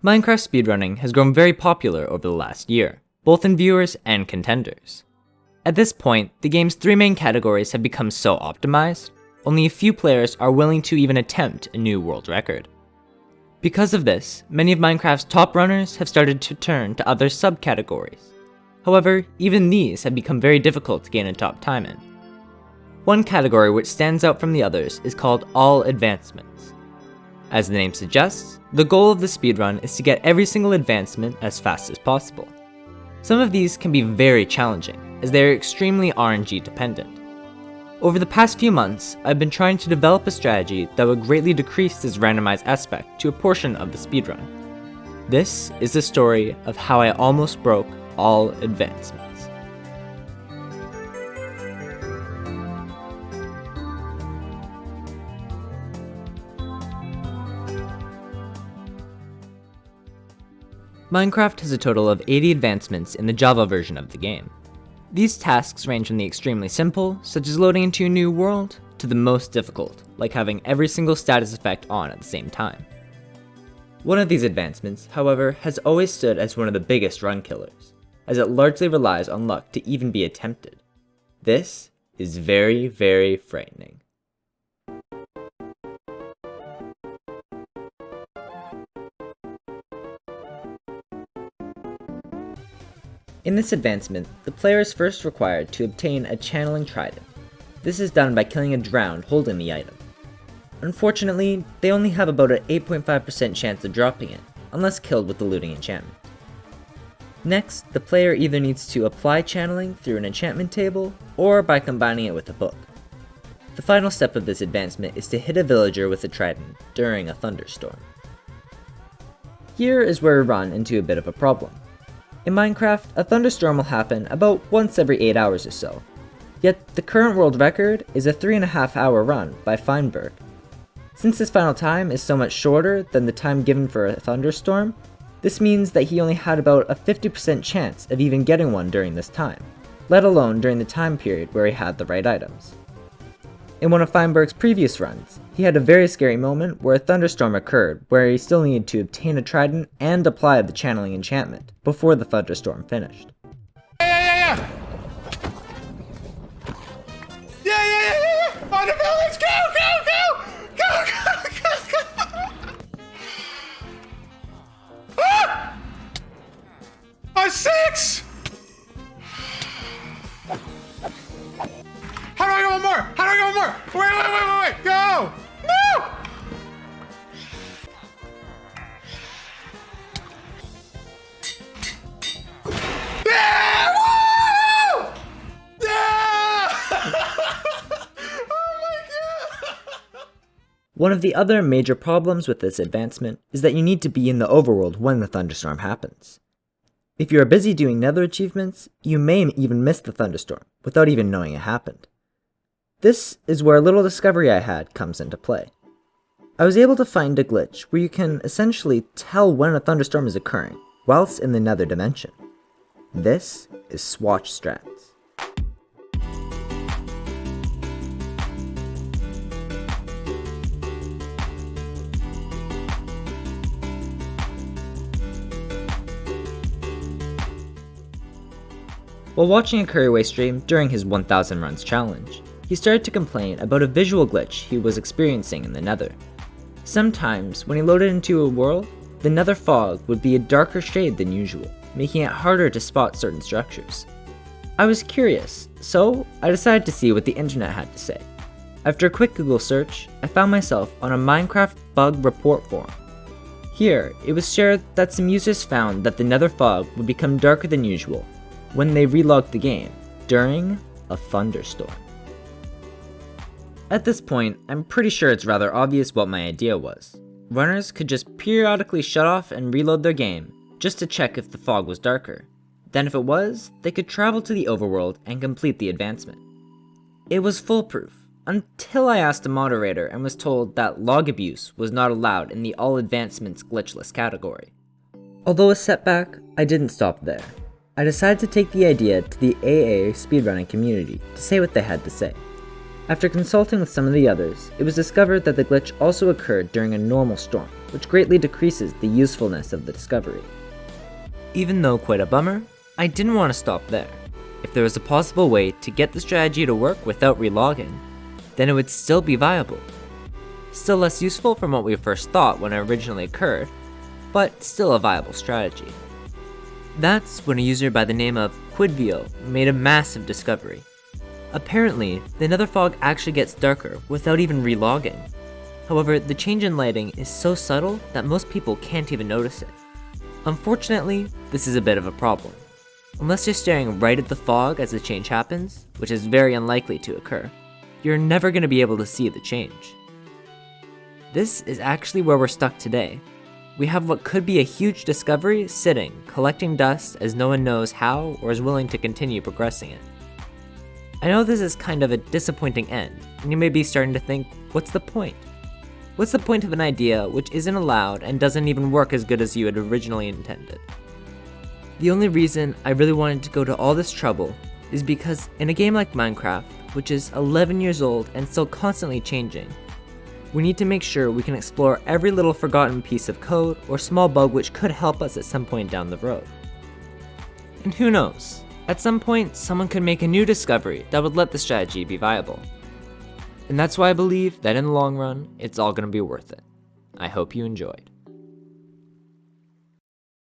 Minecraft speedrunning has grown very popular over the last year, both in viewers and contenders. At this point, the game's three main categories have become so optimized, only a few players are willing to even attempt a new world record. Because of this, many of Minecraft's top runners have started to turn to other subcategories. However, even these have become very difficult to gain a top time in. One category which stands out from the others is called All Advancements. As the name suggests, the goal of the speedrun is to get every single advancement as fast as possible. Some of these can be very challenging, as they are extremely RNG dependent. Over the past few months, I've been trying to develop a strategy that would greatly decrease this randomized aspect to a portion of the speedrun. This is the story of how I almost broke all advancements. Minecraft has a total of 80 advancements in the Java version of the game. These tasks range from the extremely simple, such as loading into a new world, to the most difficult, like having every single status effect on at the same time. One of these advancements, however, has always stood as one of the biggest run killers, as it largely relies on luck to even be attempted. This is very, very frightening. In this advancement, the player is first required to obtain a channeling trident. This is done by killing a drowned holding the item. Unfortunately, they only have about an 8.5% chance of dropping it, unless killed with the looting enchantment. Next, the player either needs to apply channeling through an enchantment table, or by combining it with a book. The final step of this advancement is to hit a villager with a trident during a thunderstorm. Here is where we run into a bit of a problem. In Minecraft, a thunderstorm will happen about once every 8 hours or so, yet the current world record is a 3.5 hour run by Feinberg. Since his final time is so much shorter than the time given for a thunderstorm, this means that he only had about a 50% chance of even getting one during this time, let alone during the time period where he had the right items. In one of Feinberg's previous runs, he had a very scary moment where a thunderstorm occurred where he still needed to obtain a trident and apply the channeling enchantment before the thunderstorm finished. Yeah! On the village! Go! Ah! A 6! How do I get one more? Wait! Go! No! Yeah! Woo! Yeah! Oh my god! One of the other major problems with this advancement is that you need to be in the overworld when the thunderstorm happens. If you are busy doing nether achievements, you may even miss the thunderstorm without even knowing it happened. This is where a little discovery I had comes into play. I was able to find a glitch where you can essentially tell when a thunderstorm is occurring whilst in the nether dimension. This is Swatch Strats. While watching a Curryway stream during his 1000 runs challenge, he started to complain about a visual glitch he was experiencing in the nether. Sometimes, when he loaded into a world, the nether fog would be a darker shade than usual, making it harder to spot certain structures. I was curious, so I decided to see what the internet had to say. After a quick Google search, I found myself on a Minecraft bug report forum. Here, it was shared that some users found that the nether fog would become darker than usual when they relogged the game during a thunderstorm. At this point, I'm pretty sure it's rather obvious what my idea was. Runners could just periodically shut off and reload their game, just to check if the fog was darker. Then if it was, they could travel to the overworld and complete the advancement. It was foolproof, until I asked a moderator and was told that log abuse was not allowed in the All Advancements glitchless category. Although a setback, I didn't stop there. I decided to take the idea to the AA speedrunning community to say what they had to say. After consulting with some of the others, it was discovered that the glitch also occurred during a normal storm, which greatly decreases the usefulness of the discovery. Even though quite a bummer, I didn't want to stop there. If there was a possible way to get the strategy to work without relogging, then it would still be viable. Still less useful from what we first thought when it originally occurred, but still a viable strategy. That's when a user by the name of Quidvio made a massive discovery. Apparently, the nether fog actually gets darker without even relogging. However, the change in lighting is so subtle that most people can't even notice it. Unfortunately, this is a bit of a problem. Unless you're staring right at the fog as the change happens, which is very unlikely to occur, you're never going to be able to see the change. This is actually where we're stuck today. We have what could be a huge discovery sitting, collecting dust as no one knows how or is willing to continue progressing it. I know this is kind of a disappointing end, and you may be starting to think, what's the point? What's the point of an idea which isn't allowed and doesn't even work as good as you had originally intended? The only reason I really wanted to go to all this trouble is because in a game like Minecraft, which is 11 years old and still constantly changing, we need to make sure we can explore every little forgotten piece of code or small bug which could help us at some point down the road. And who knows? At some point, someone could make a new discovery that would let the strategy be viable. And that's why I believe that in the long run, it's all going to be worth it. I hope you enjoyed.